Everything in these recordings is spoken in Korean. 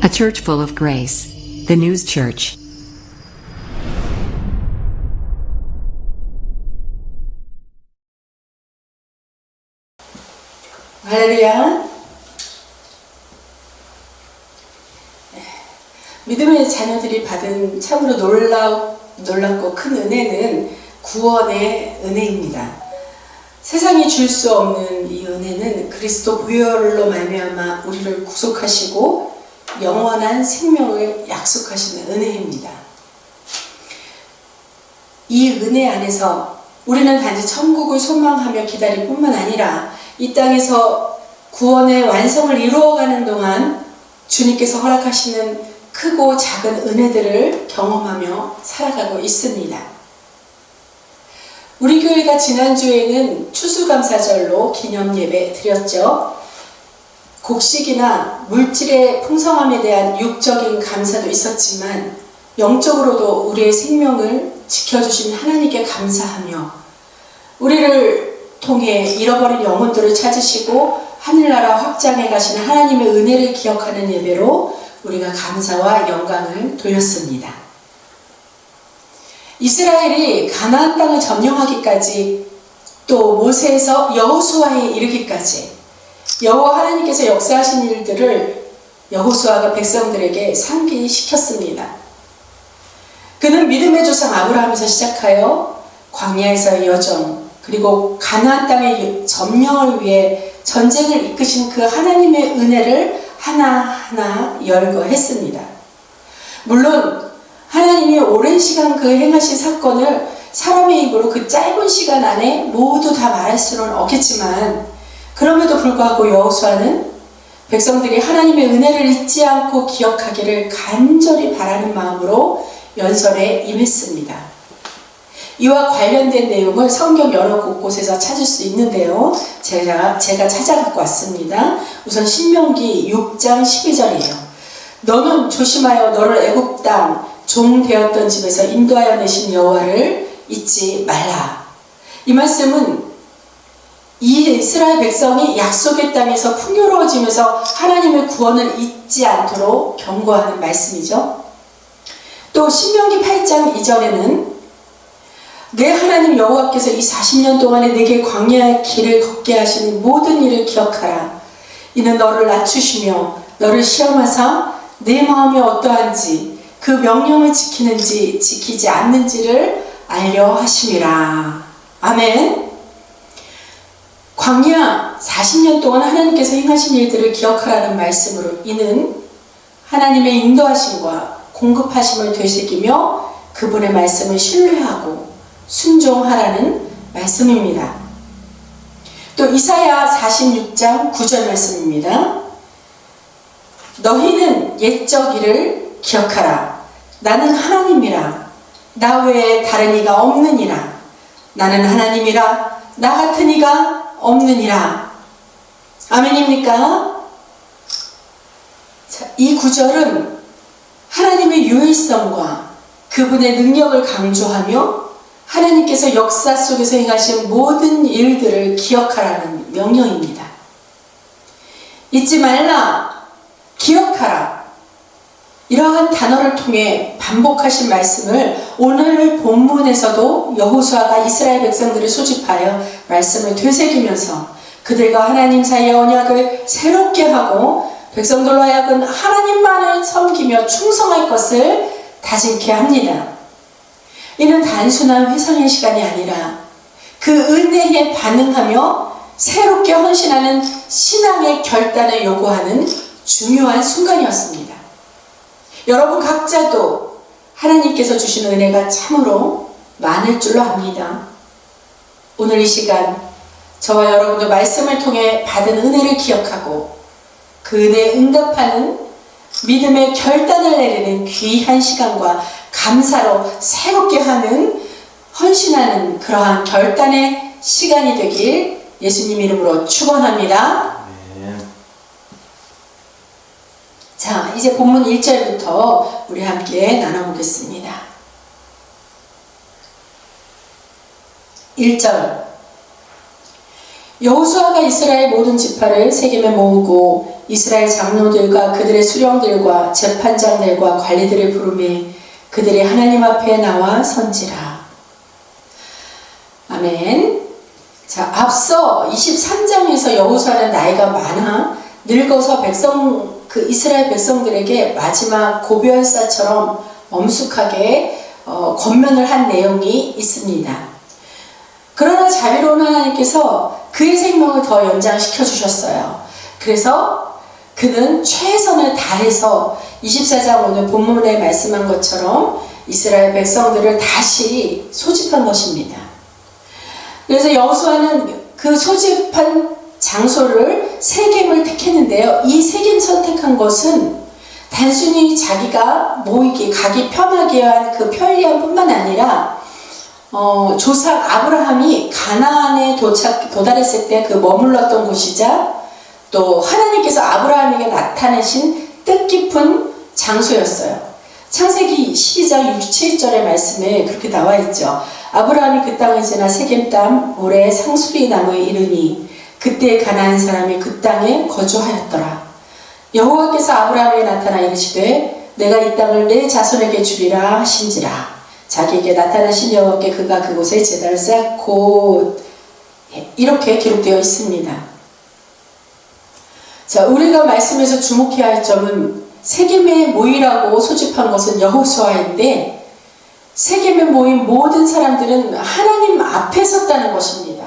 A church full of grace. The News Church. 할렐루야. 믿음의 자녀들이 받은 참으로 놀랍고 큰 은혜는 구원의 은혜입니다. 세상이 줄 수 없는 이 은혜는 그리스도 보혈로 말미암아 우리를 구속하시고 영원한 생명을 약속하시는 은혜입니다. 이 은혜 안에서 우리는 단지 천국을 소망하며 기다릴 뿐만 아니라 이 땅에서 구원의 완성을 이루어가는 동안 주님께서 허락하시는 크고 작은 은혜들을 경험하며 살아가고 있습니다. 우리 교회가 지난주에는 추수감사절로 기념예배 드렸죠. 곡식이나 물질의 풍성함에 대한 육적인 감사도 있었지만 영적으로도 우리의 생명을 지켜주신 하나님께 감사하며 우리를 통해 잃어버린 영혼들을 찾으시고 하늘나라 확장해 가시는 하나님의 은혜를 기억하는 예배로 우리가 감사와 영광을 돌렸습니다. 이스라엘이 가나안 땅을 점령하기까지 또 모세에서 여호수아에 이르기까지 여호와 하나님께서 역사하신 일들을 여호수아가 백성들에게 상기시켰습니다. 그는 믿음의 조상 아브라함에서 시작하여 광야에서의 여정 그리고 가나안 땅의 점령을 위해 전쟁을 이끄신 그 하나님의 은혜를 하나하나 열거했습니다. 물론 하나님이 오랜 시간 그 행하신 사건을 사람의 입으로 그 짧은 시간 안에 모두 다 말할 수는 없겠지만 그럼에도 불구하고 여호수아는 백성들이 하나님의 은혜를 잊지 않고 기억하기를 간절히 바라는 마음으로 연설에 임했습니다. 이와 관련된 내용을 성경 여러 곳곳에서 찾을 수 있는데요. 제가 찾아갖고 왔습니다. 우선 신명기 6장 12절이에요. 너는 조심하여 너를 애굽 땅 종 되었던 집에서 인도하여 내신 여호와를 잊지 말라. 이 말씀은 이 이스라엘 백성이 약속의 땅에서 풍요로워지면서 하나님의 구원을 잊지 않도록 경고하는 말씀이죠. 또 신명기 8장 2절에는 내 하나님 여호와께서 이 40년 동안에 내게 광야의 길을 걷게 하시는 모든 일을 기억하라. 이는 너를 낮추시며 너를 시험하사 내 마음이 어떠한지 그 명령을 지키는지 지키지 않는지를 알려 하심이라. 아멘. 광야 40년 동안 하나님께서 행하신 일들을 기억하라는 말씀으로 이는 하나님의 인도하심과 공급하심을 되새기며 그분의 말씀을 신뢰하고 순종하라는 말씀입니다. 또 이사야 46장 9절 말씀입니다. 너희는 옛적 일을 기억하라. 나는 하나님이라. 나 외에 다른 이가 없느니라. 나는 하나님이라. 나 같은 이가 없느니라. 아멘입니까? 자, 이 구절은 하나님의 유일성과 그분의 능력을 강조하며 하나님께서 역사 속에서 행하신 모든 일들을 기억하라는 명령입니다. 잊지 말라, 기억하라. 이러한 단어를 통해 반복하신 말씀을 오늘 본문에서도 여호수아가 이스라엘 백성들을 소집하여 말씀을 되새기면서 그들과 하나님 사이의 언약을 새롭게 하고 백성들로 하여금 하나님만을 섬기며 충성할 것을 다짐케 합니다. 이는 단순한 회상의 시간이 아니라 그 은혜에 반응하며 새롭게 헌신하는 신앙의 결단을 요구하는 중요한 순간이었습니다. 여러분 각자도 하나님께서 주시는 은혜가 참으로 많을 줄로 압니다. 오늘 이 시간 저와 여러분도 말씀을 통해 받은 은혜를 기억하고 그 은혜에 응답하는 믿음의 결단을 내리는 귀한 시간과 감사로 새롭게 하는 헌신하는 그러한 결단의 시간이 되길 예수님 이름으로 축원합니다. 자, 이제 본문 1절부터 우리 함께 나눠보겠습니다. 1절 여호수아가 이스라엘 모든 지파를 세겜에 모으고 이스라엘 장로들과 그들의 수령들과 재판장들과 관리들을 부르매 그들이 하나님 앞에 나와 선지라. 아멘. 자, 앞서 23장에서 여호수아는 나이가 많아 늙어서 이스라엘 백성들에게 마지막 고별사처럼 엄숙하게 권면을 한 내용이 있습니다. 그러나 자비로운 하나님께서 그의 생명을 더 연장시켜 주셨어요. 그래서 그는 최선을 다해서 24장 오늘 본문에 말씀한 것처럼 이스라엘 백성들을 다시 소집한 것입니다. 그래서 여호수아는 그 소집한 장소를 세겜을 택했는데요. 이 세겜 선택한 것은 단순히 자기가 가기 편하게 한 그 편리함 뿐만 아니라 조상 아브라함이 가나안에 도달했을 때 그 머물렀던 곳이자 또 하나님께서 아브라함에게 나타내신 뜻깊은 장소였어요. 창세기 12장 6-7절의 말씀에 그렇게 나와 있죠. 아브라함이 그 땅을 지나 세겜 땅 모래 상수리 나무에 이르니 그때 가나안 사람이 그 땅에 거주하였더라. 여호와께서 아브라함에게 나타나 이르시되 내가 이 땅을 내 자손에게 주리라 하신지라. 자기에게 나타나신 여호와께 그가 그곳에 제단을 쌓고 이렇게 기록되어 있습니다. 자, 우리가 말씀에서 주목해야 할 점은 세겜에 모이라고 소집한 것은 여호수아인데 세겜에 모인 모든 사람들은 하나님 앞에 섰다는 것입니다.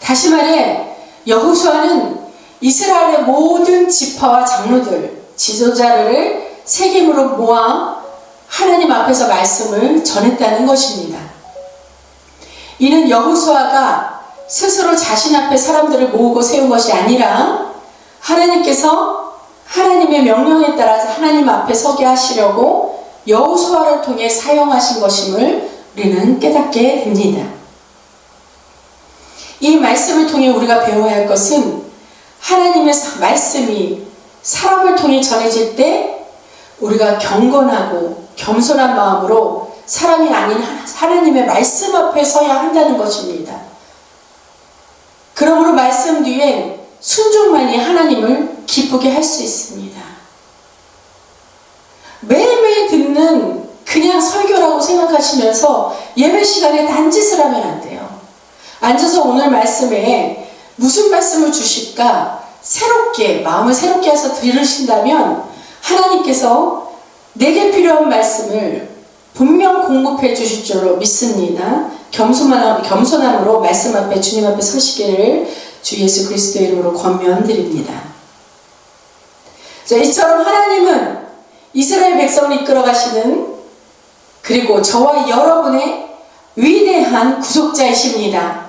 다시 말해 여호수아는 이스라엘의 모든 지파와 장로들, 지도자를 세겜으로 모아 하나님 앞에서 말씀을 전했다는 것입니다. 이는 여호수아가 스스로 자신 앞에 사람들을 모으고 세운 것이 아니라 하나님께서 하나님의 명령에 따라서 하나님 앞에 서게 하시려고 여호수아를 통해 사용하신 것임을 우리는 깨닫게 됩니다. 이 말씀을 통해 우리가 배워야 할 것은 하나님의 말씀이 사람을 통해 전해질 때 우리가 경건하고 겸손한 마음으로 사람이 아닌 하나님의 말씀 앞에 서야 한다는 것입니다. 그러므로 말씀 뒤엔 순종만이 하나님을 기쁘게 할 수 있습니다. 매일매일 듣는 그냥 설교라고 생각하시면서 예배 시간에 딴짓을 하면 안 돼요. 앉아서 오늘 말씀에 무슨 말씀을 주실까 마음을 새롭게 해서 들으신다면 하나님께서 내게 필요한 말씀을 분명 공급해 주실 줄로 믿습니다. 겸손함으로 말씀 앞에 주님 앞에 서시기를 주 예수 그리스도의 이름으로 권면드립니다. 자, 이처럼 하나님은 이스라엘 백성을 이끌어 가시는 그리고 저와 여러분의 위대한 구속자이십니다.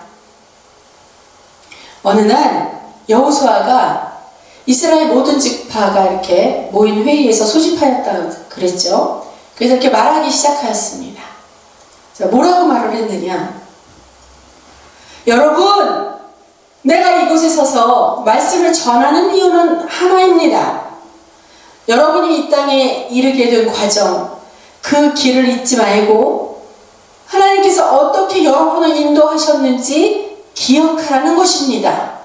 어느 날 여호수아가 이스라엘 모든 지파가 이렇게 모인 회의에서 소집하였다고 그랬죠. 그래서 이렇게 말하기 시작하였습니다. 자, 뭐라고 말을 했느냐? 여러분, 내가 이곳에 서서 말씀을 전하는 이유는 하나입니다. 여러분이 이 땅에 이르게 된 과정, 그 길을 잊지 말고 하나님께서 어떻게 여러분을 인도하셨는지 기억하라는 것입니다.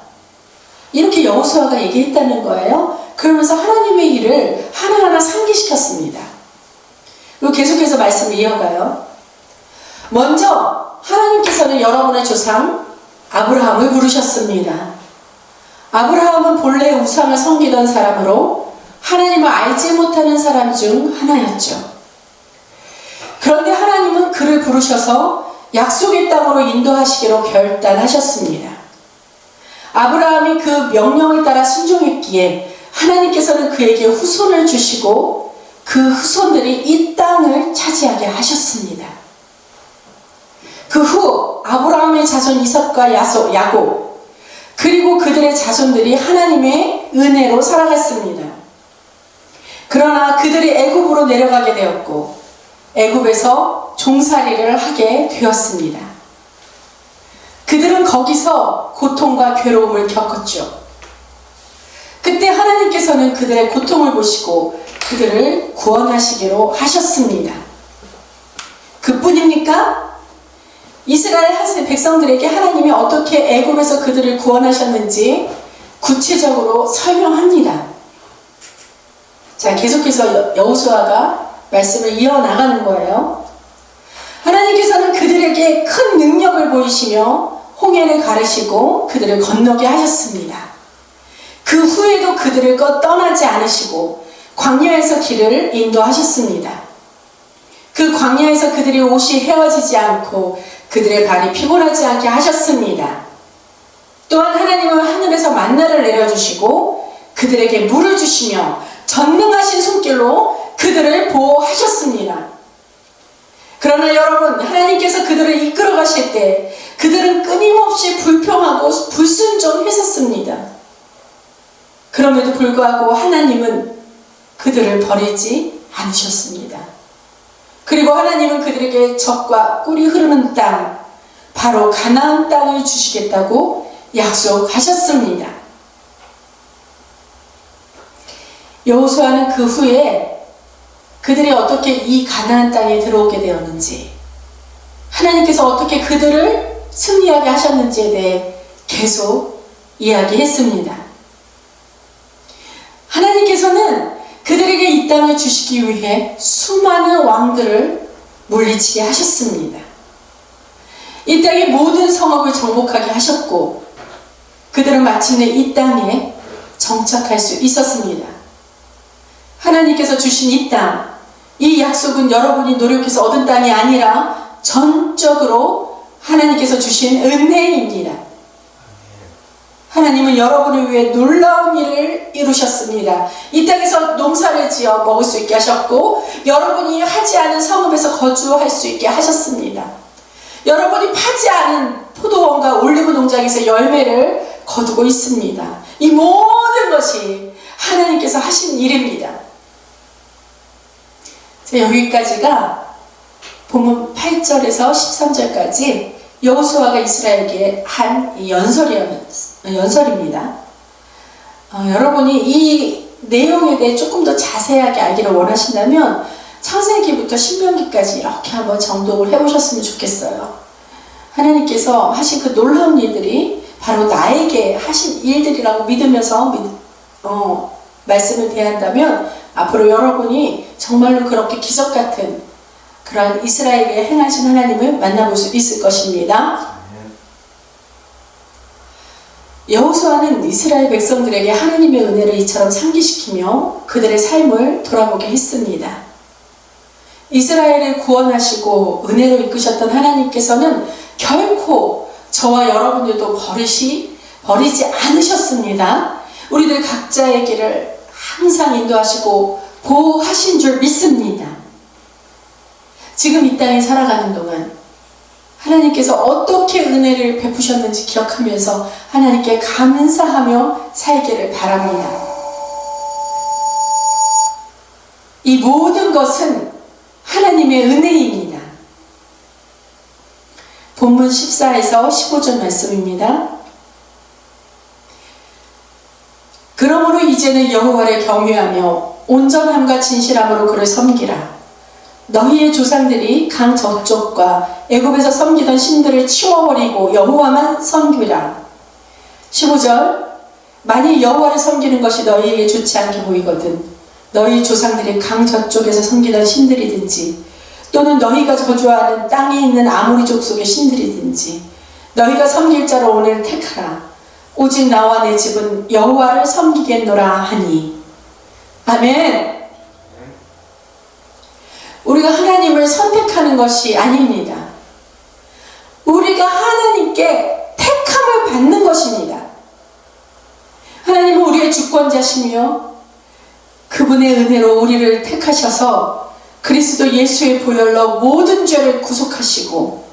이렇게 여호수아가 얘기했다는 거예요. 그러면서 하나님의 일을 하나하나 상기시켰습니다. 그리고 계속해서 말씀을 이어가요. 먼저 하나님께서는 여러분의 조상 아브라함을 부르셨습니다. 아브라함은 본래 우상을 섬기던 사람으로 하나님을 알지 못하는 사람 중 하나였죠. 그런데 하나님은 그를 부르셔서 약속의 땅으로 인도하시기로 결단하셨습니다. 아브라함이 그 명령을 따라 순종했기에 하나님께서는 그에게 후손을 주시고 그 후손들이 이 땅을 차지하게 하셨습니다. 그 후 아브라함의 자손 이삭과 야곱 그리고 그들의 자손들이 하나님의 은혜로 살아갔습니다. 그러나 그들이 애굽으로 내려가게 되었고 애굽에서 종살이를 하게 되었습니다. 그들은 거기서 고통과 괴로움을 겪었죠. 그때 하나님께서는 그들의 고통을 보시고 그들을 구원하시기로 하셨습니다. 그뿐입니까? 이스라엘 백성들에게 하나님이 어떻게 애굽에서 그들을 구원하셨는지 구체적으로 설명합니다. 자, 계속해서 여호수아가 말씀을 이어나가는 거예요. 하나님께서는 그들에게 큰 능력을 보이시며 홍해를 가르시고 그들을 건너게 하셨습니다. 그 후에도 그들을 떠나지 않으시고 광야에서 길을 인도하셨습니다. 그 광야에서 그들의 옷이 헤어지지 않고 그들의 발이 피곤하지 않게 하셨습니다. 또한 하나님은 하늘에서 만나를 내려주시고 그들에게 물을 주시며 전능하신 손길로 그들을 보호하셨습니다. 그러나 여러분, 하나님께서 그들을 이끌어 가실 때 그들은 끊임없이 불평하고 불순종했었습니다. 그럼에도 불구하고 하나님은 그들을 버리지 않으셨습니다. 그리고 하나님은 그들에게 젖과 꿀이 흐르는 땅, 바로 가나안 땅을 주시겠다고 약속하셨습니다. 여호수아는 그 후에 그들이 어떻게 이 가나안 땅에 들어오게 되었는지, 하나님께서 어떻게 그들을 승리하게 하셨는지에 대해 계속 이야기했습니다. 하나님께서는 그들에게 이 땅을 주시기 위해 수많은 왕들을 물리치게 하셨습니다. 이 땅의 모든 성읍을 정복하게 하셨고 그들은 마침내 이 땅에 정착할 수 있었습니다. 하나님께서 주신 이 땅, 이 약속은 여러분이 노력해서 얻은 땅이 아니라 전적으로 하나님께서 주신 은혜입니다. 하나님은 여러분을 위해 놀라운 일을 이루셨습니다. 이 땅에서 농사를 지어 먹을 수 있게 하셨고 여러분이 하지 않은 성읍에서 거주할 수 있게 하셨습니다. 여러분이 파지 않은 포도원과 올리브 농장에서 열매를 거두고 있습니다. 이 모든 것이 하나님께서 하신 일입니다. 여기까지가 본문 8절에서 13절까지 여호수아가 이스라엘에게 한 연설입니다. 여러분이 이 내용에 대해 조금 더 자세하게 알기를 원하신다면 창세기부터 신명기까지 이렇게 한번 정독을 해보셨으면 좋겠어요. 하나님께서 하신 그 놀라운 일들이 바로 나에게 하신 일들이라고 믿으면서 말씀을 대한다면 앞으로 여러분이 정말로 그렇게 기적같은 그러한 이스라엘에 행하신 하나님을 만나볼 수 있을 것입니다. 여호수아는 이스라엘 백성들에게 하나님의 은혜를 이처럼 상기시키며 그들의 삶을 돌아보게 했습니다. 이스라엘을 구원하시고 은혜로 이끄셨던 하나님께서는 결코 저와 여러분들도 버리지 않으셨습니다. 우리들 각자의 길을 항상 인도하시고 보호하신 줄 믿습니다. 지금 이 땅에 살아가는 동안 하나님께서 어떻게 은혜를 베푸셨는지 기억하면서 하나님께 감사하며 살기를 바랍니다. 이 모든 것은 하나님의 은혜입니다. 본문 14에서 15절 말씀입니다. 그러므로 이제는 여호와를 경외하며 온전함과 진실함으로 그를 섬기라. 너희의 조상들이 강 저쪽과 애굽에서 섬기던 신들을 치워버리고 여호와만 섬기라. 15절 만일 여호와를 섬기는 것이 너희에게 좋지 않게 보이거든 너희 조상들이 강 저쪽에서 섬기던 신들이든지 또는 너희가 거주하는 땅에 있는 아모리 족속의 신들이든지 너희가 섬길 자를 오늘 택하라. 오직 나와 내 집은 여호와를 섬기겠노라 하니. 아멘. 우리가 하나님을 선택하는 것이 아닙니다. 우리가 하나님께 택함을 받는 것입니다. 하나님은 우리의 주권자시며 그분의 은혜로 우리를 택하셔서 그리스도 예수의 보혈로 모든 죄를 구속하시고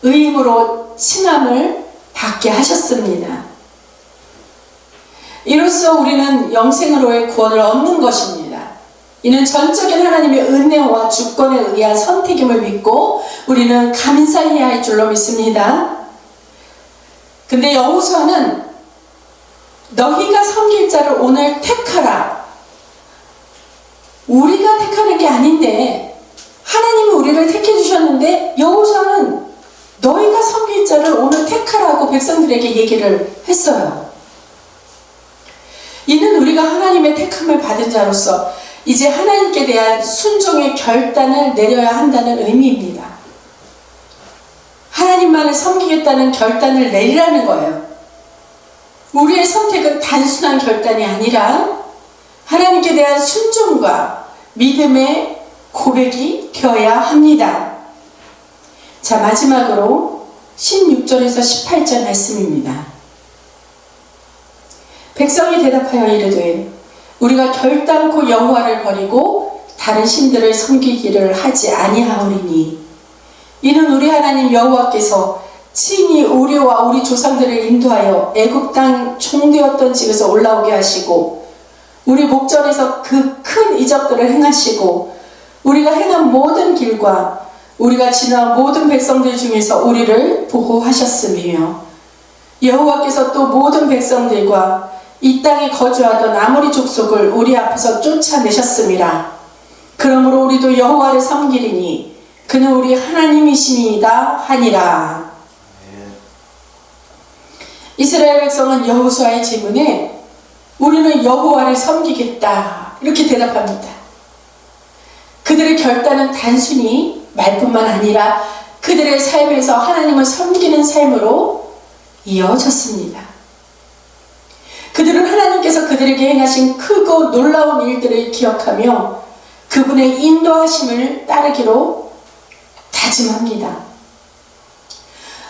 의임으로 칭함을 받게 하셨습니다. 이로써 우리는 영생으로의 구원을 얻는 것입니다. 이는 전적인 하나님의 은혜와 주권에 의한 선택임을 믿고 우리는 감사해야 할 줄로 믿습니다. 근데 여호수아는 너희가 섬길 자를 오늘 택하라. 우리가 택하는 게 아닌데 하나님이 우리를 택해 주셨는데 여호수아는 너희가 섬길 자를 오늘 택하라고 백성들에게 얘기를 했어요. 이는 우리가 하나님의 택함을 받은 자로서 이제 하나님께 대한 순종의 결단을 내려야 한다는 의미입니다. 하나님만을 섬기겠다는 결단을 내리라는 거예요. 우리의 선택은 단순한 결단이 아니라 하나님께 대한 순종과 믿음의 고백이 되어야 합니다. 자, 마지막으로 16절에서 18절 말씀입니다. 백성이 대답하여 이르되 우리가 결단코 여호와를 버리고 다른 신들을 섬기기를 하지 아니하오리니 이는 우리 하나님 여호와께서 친히 우리와 우리 조상들을 인도하여 애굽 땅 종되었던 집에서 올라오게 하시고 우리 목전에서 그 큰 이적들을 행하시고 우리가 행한 모든 길과 우리가 지나온 모든 백성들 중에서 우리를 보호하셨으며 여호와께서 또 모든 백성들과 이 땅에 거주하던 아모리 족속을 우리 앞에서 쫓아내셨음이라. 그러므로 우리도 여호와를 섬기리니 그는 우리 하나님이심이다 하니라. 이스라엘 백성은 여호수아의 질문에 우리는 여호와를 섬기겠다 이렇게 대답합니다. 그들의 결단은 단순히 말뿐만 아니라 그들의 삶에서 하나님을 섬기는 삶으로 이어졌습니다. 그들은 하나님께서 그들에게 행하신 크고 놀라운 일들을 기억하며 그분의 인도하심을 따르기로 다짐합니다.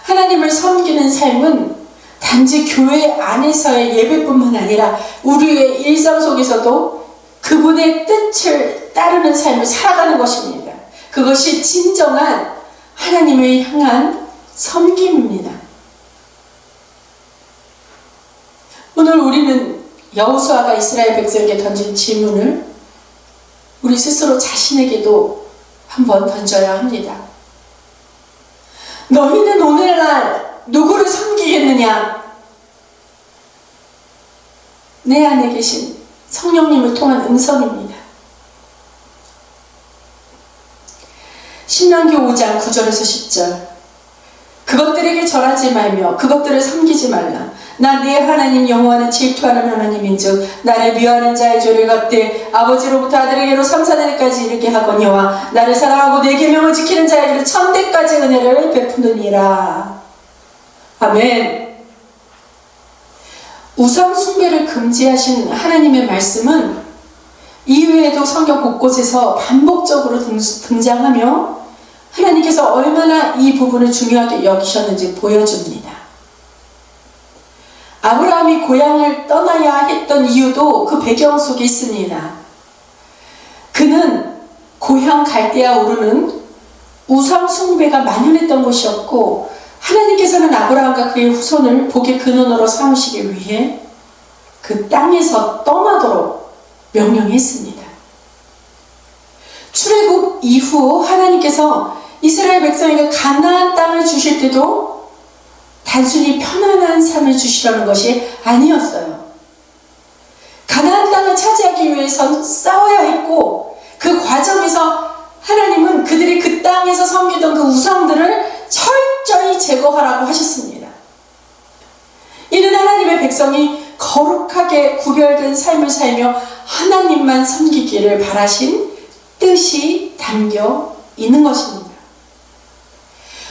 하나님을 섬기는 삶은 단지 교회 안에서의 예배뿐만 아니라 우리의 일상 속에서도 그분의 뜻을 따르는 삶을 살아가는 것입니다. 그것이 진정한 하나님을 향한 섬김입니다. 오늘 우리는 여호수아가 이스라엘 백성에게 던진 질문을 우리 스스로 자신에게도 한번 던져야 합니다. 너희는 오늘날 누구를 섬기겠느냐? 내 안에 계신 성령님을 통한 음성입니다. 신명기 5장 9절에서 10절 그것들에게 절하지 말며 그것들을 섬기지 말라. 나 네 하나님 여호와는 질투하는 하나님인즉 나를 미워하는 자의 죄를 갚되 아버지로부터 아들에게로 3,4대까지 이르게 하거니와 나를 사랑하고 내 계명을 지키는 자에게는 1,000대까지 은혜를 베푸느니라. 아멘. 우상 숭배를 금지하신 하나님의 말씀은 이후에도 성경 곳곳에서 반복적으로 등장하며 하나님께서 얼마나 이 부분을 중요하게 여기셨는지 보여줍니다. 아브라함이 고향을 떠나야 했던 이유도 그 배경 속에 있습니다. 그는 고향 갈대아 우르는 우상 숭배가 만연했던 곳이었고 하나님께서는 아브라함과 그의 후손을 복의 근원으로 삼으시기 위해 그 땅에서 떠나도록 명령했습니다. 출애굽 이후 하나님께서 이스라엘 백성에게 가나안 땅을 주실 때도 단순히 편안한 삶을 주시려는 것이 아니었어요. 가나안 땅을 차지하기 위해선 싸워야 했고 그 과정에서 하나님은 그들이 그 땅에서 섬기던 그 우상들을 철저히 제거하라고 하셨습니다. 이는 하나님의 백성이 거룩하게 구별된 삶을 살며 하나님만 섬기기를 바라신 뜻이 담겨 있는 것입니다.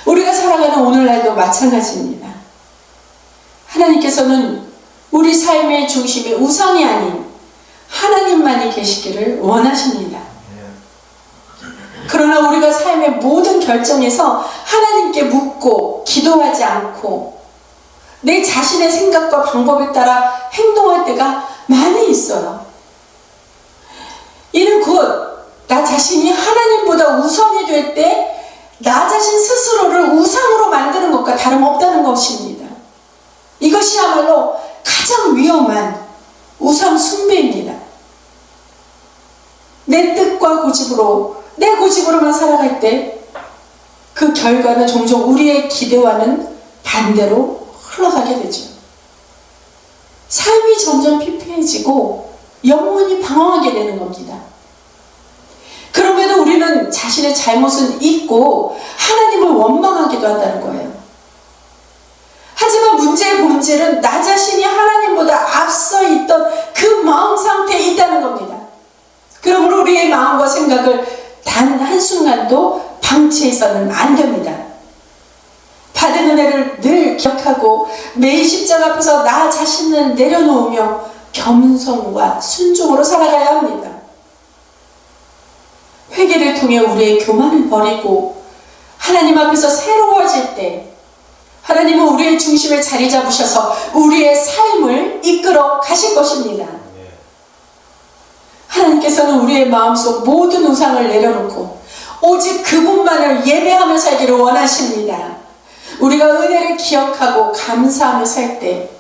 우리가 살아가는 오늘날도 마찬가지입니다. 하나님께서는 우리 삶의 중심이 우상이 아닌 하나님만이 계시기를 원하십니다. 그러나 우리가 삶의 모든 결정에서 하나님께 묻고 기도하지 않고 내 자신의 생각과 방법에 따라 행동할 때가 많이 있어요. 이는 곧 나 자신이 하나님보다 우선이 될 때 나 자신 스스로를 우상으로 만드는 것과 다름없다는 것입니다. 이것이야말로 가장 위험한 우상 숭배입니다. 내 뜻과 고집으로 내 고집으로만 살아갈 때 그 결과는 종종 우리의 기대와는 반대로 흘러가게 되죠. 삶이 점점 피폐해지고 영혼이 방황하게 되는 겁니다. 그럼에도 우리는 자신의 잘못은 잊고 하나님을 원망하기도 한다는 거예요. 하지만 문제의 본질은 본질은 나 자신이 하나님보다 앞서 있던 그 마음 상태에 있다는 겁니다. 그러므로 우리의 마음과 생각을 단 한순간도 방치해서는 안 됩니다. 받은 은혜를 늘 기억하고 매일 십자가 앞에서 나 자신을 내려놓으며 겸손과 순종으로 살아가야 합니다. 회개를 통해 우리의 교만을 버리고 하나님 앞에서 새로워질 때 하나님은 우리의 중심에 자리 잡으셔서 우리의 삶을 이끌어 가실 것입니다. 하나님께서는 우리의 마음속 모든 우상을 내려놓고 오직 그분만을 예배하며 살기를 원하십니다. 우리가 은혜를 기억하고 감사하며 살 때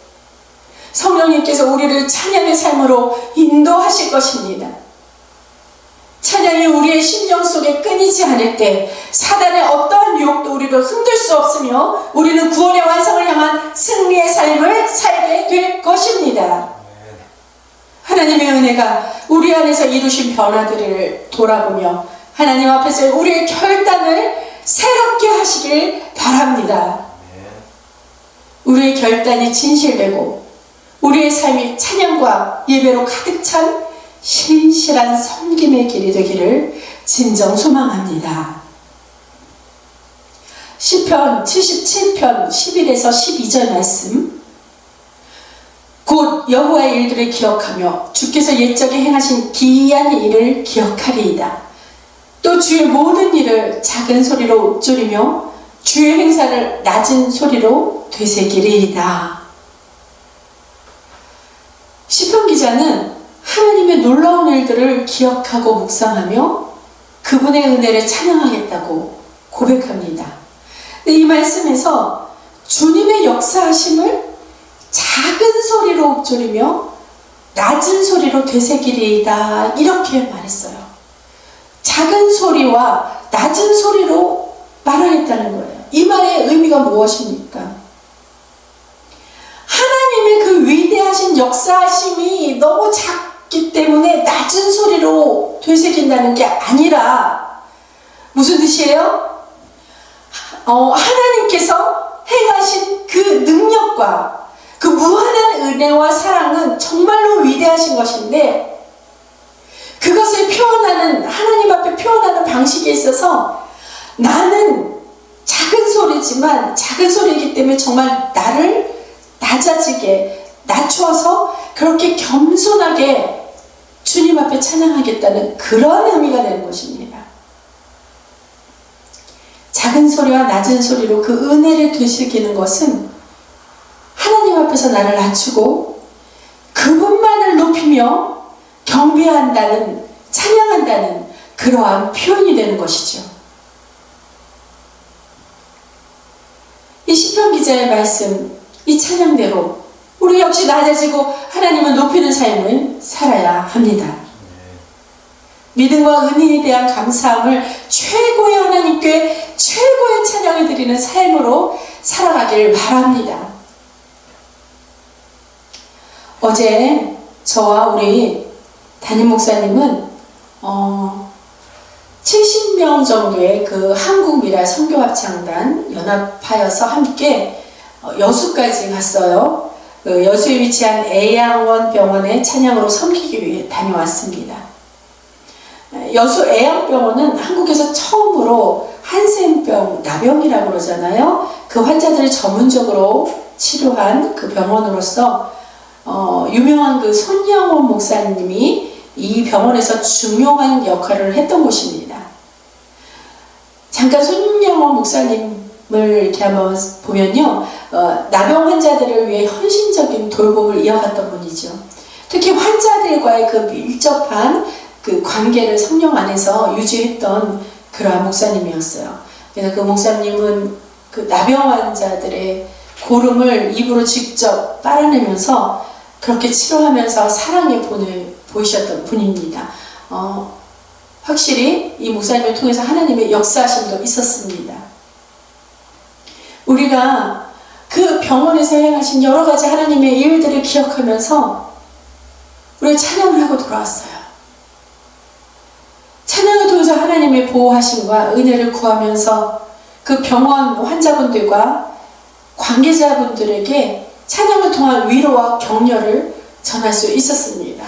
성령님께서 우리를 찬양의 삶으로 인도하실 것입니다. 찬양이 우리의 심령 속에 끊이지 않을 때 사단의 어떠한 유혹도 우리를 흔들 수 없으며 우리는 구원의 완성을 향한 승리의 삶을 살게 될 것입니다. 하나님의 은혜가 우리 안에서 이루신 변화들을 돌아보며 하나님 앞에서 우리의 결단을 새롭게 하시길 바랍니다. 우리의 결단이 진실되고 우리의 삶이 찬양과 예배로 가득 찬 신실한 섬김의 길이 되기를 진정 소망합니다. 시편 77편 11에서 12절 말씀. 곧 여호와의 일들을 기억하며 주께서 옛적에 행하신 기이한 일을 기억하리이다. 또 주의 모든 일을 작은 소리로 읊조리며 주의 행사를 낮은 소리로 되새기리이다. 시편 기자는 하나님의 놀라운 일들을 기억하고 묵상하며 그분의 은혜를 찬양하겠다고 고백합니다. 이 말씀에서 주님의 역사하심을 작은 소리로 읊조리며 낮은 소리로 되새기리이다 이렇게 말했어요. 작은 소리와 낮은 소리로 말하겠다는 거예요. 이 말의 의미가 무엇입니까? 하나님의 그 위대하신 역사하심이 너무 작기 때문에 낮은 소리로 되새긴다는 게 아니라 무슨 뜻이에요? 하나님께서 행하신 그 능력과 그 무한한 은혜와 사랑은 정말로 위대하신 것인데 그것을 표현하는 하나님 앞에 표현하는 방식에 있어서 나는 작은 소리지만 작은 소리이기 때문에 정말 나를 낮아지게 낮춰서 그렇게 겸손하게 주님 앞에 찬양하겠다는 그런 의미가 되는 것입니다. 작은 소리와 낮은 소리로 그 은혜를 되새기는 것은 하나님 앞에서 나를 낮추고 그분만을 높이며 경배한다는 찬양한다는 그러한 표현이 되는 것이죠. 이 시편 기자의 말씀, 이 찬양대로 우리 역시 낮아지고 하나님을 높이는 삶을 살아야 합니다. 믿음과 은혜에 대한 감사함을 최고의 하나님께 최고의 찬양을 드리는 삶으로 살아가길 바랍니다. 어제 저와 우리 담임 목사님은 70명 정도의 그 한국미랄 선교합창단 연합하여서 함께 여수까지 갔어요. 그 여수에 위치한 애양원 병원에 찬양으로 섬기기 위해 다녀왔습니다. 여수 애양병원은 한국에서 처음으로 한센병, 나병이라고 그러잖아요. 그 환자들을 전문적으로 치료한 그 병원으로서 유명한 그 손양원 목사님이 이 병원에서 중요한 역할을 했던 곳입니다. 잠깐 손양원 목사님을 이렇게 한번 보면요, 나병 환자들을 위해 헌신적인 돌봄을 이어갔던 분이죠. 특히 환자들과의 그 밀접한 그 관계를 성령 안에서 유지했던 그러한 목사님이었어요. 그래서 그 목사님은 그 나병 환자들의 고름을 입으로 직접 빨아내면서 그렇게 치료하면서 사랑의 본을 보이셨던 분입니다. 확실히 이 목사님을 통해서 하나님의 역사하심도 있었습니다. 우리가 그 병원에서 행하신 여러 가지 하나님의 일들을 기억하면서 우리 찬양을 하고 돌아왔어요. 찬양을 통해서 하나님의 보호하심과 은혜를 구하면서 그 병원 환자분들과 관계자분들에게 찬양을 통한 위로와 격려를 전할 수 있었습니다.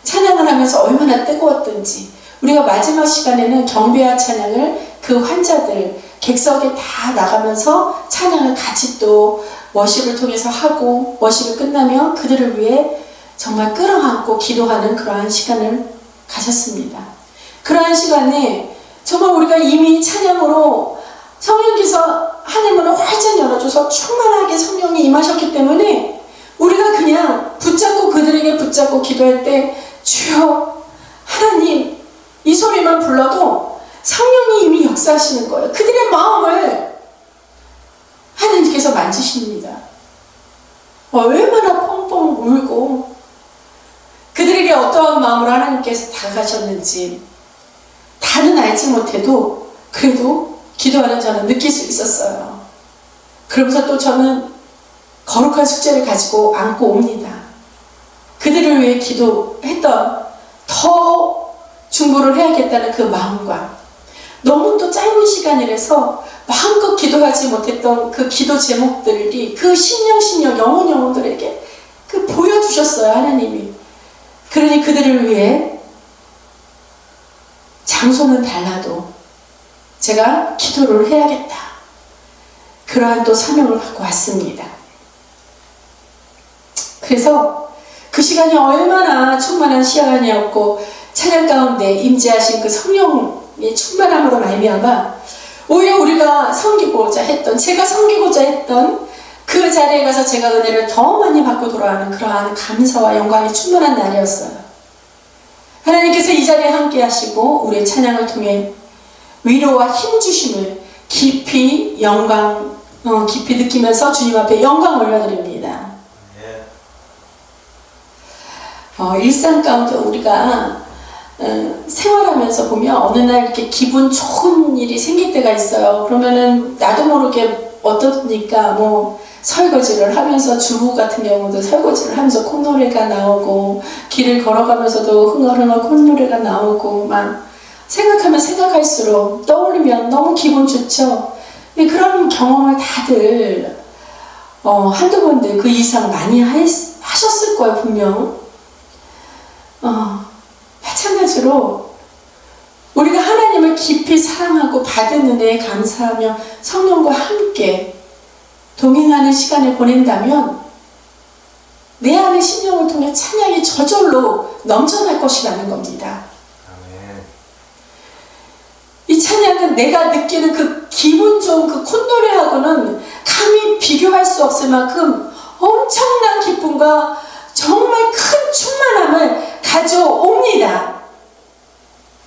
찬양을 하면서 얼마나 뜨거웠던지, 우리가 마지막 시간에는 경배와 찬양을 그 환자들 객석에 다 나가면서 찬양을 같이 또 워십을 통해서 하고, 워십을 끝나면 그들을 위해 정말 끌어안고 기도하는 그러한 시간을 가졌습니다. 그러한 시간에 정말 우리가 이미 찬양으로 성령께서 하늘문을 활짝 열어줘서 충만하게 성령이 임하셨기 때문에 우리가 그냥 붙잡고 그들에게 붙잡고 기도할 때 주여 하나님 이 소리만 불러도 성령이 이미 역사하시는 거예요. 그들의 마음을 하나님께서 만지십니다. 얼마나 펑펑 울고 그들에게 어떠한 마음으로 하나님께서 다가가셨는지 다는 알지 못해도 그래도 기도하는 저는 느낄 수 있었어요. 그러면서 또 저는 거룩한 숙제를 가지고 안고 옵니다. 그들을 위해 기도했던 더 중보를 해야겠다는 그 마음과 너무 또 짧은 시간이라서 마음껏 기도하지 못했던 그 기도 제목들이 그 신령 영혼들에게 그 보여주셨어요. 하나님이. 그러니 그들을 위해 장소는 달라도 제가 기도를 해야겠다. 그러한 또 사명을 갖고 왔습니다. 그래서 그 시간이 얼마나 충만한 시간이었고 찬양 가운데 임재하신 그 성령의 충만함으로 말미암아 오히려 우리가 섬기고자 했던, 제가 섬기고자 했던 그 자리에 가서 제가 은혜를 더 많이 받고 돌아가는 그러한 감사와 영광이 충만한 날이었어요. 하나님께서 이 자리에 함께 하시고 우리의 찬양을 통해 위로와 힘 주심을 깊이 깊이 느끼면서 주님 앞에 영광 올려드립니다. 일상 가운데 우리가 생활하면서 보면 어느 날 이렇게 기분 좋은 일이 생길 때가 있어요. 그러면은 나도 모르게 어떠니까 설거지를 하면서, 주부 같은 경우도 설거지를 하면서 콧노래가 나오고 길을 걸어가면서도 흥얼흥얼 콧노래가 나오고 막 생각하면 생각할수록 떠올리면 너무 기분 좋죠. 그런 경험을 다들 한두 번들 그 이상 많이 하셨을 거예요. 분명. 마찬가지로 우리가 하나님을 깊이 사랑하고 받은 은혜에 감사하며 성령과 함께 동행하는 시간을 보낸다면 내 안의 심령을 통해 찬양이 저절로 넘쳐날 것이라는 겁니다. 이 찬양은 내가 느끼는 그 기분 좋은 그 콧노래하고는 감히 비교할 수 없을 만큼 엄청난 기쁨과 정말 큰 충만함을 가져옵니다.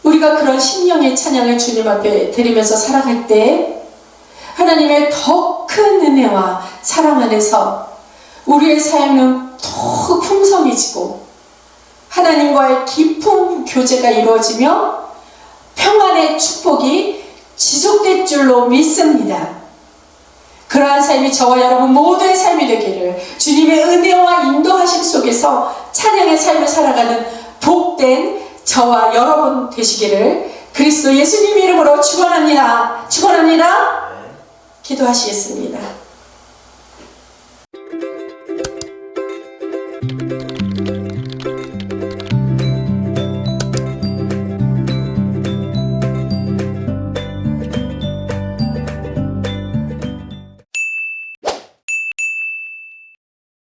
우리가 그런 심령의 찬양을 주님 앞에 드리면서 살아갈 때 하나님의 더 큰 은혜와 사랑 안에서 우리의 삶은 더욱 풍성해지고 하나님과의 깊은 교제가 이루어지며 평안의 축복이 지속될 줄로 믿습니다. 그러한 삶이 저와 여러분 모두의 삶이 되기를 주님의 은혜와 인도하심 속에서 찬양의 삶을 살아가는 복된 저와 여러분 되시기를 그리스도 예수님 이름으로 축원합니다. 축원합니다. 기도하시겠습니다.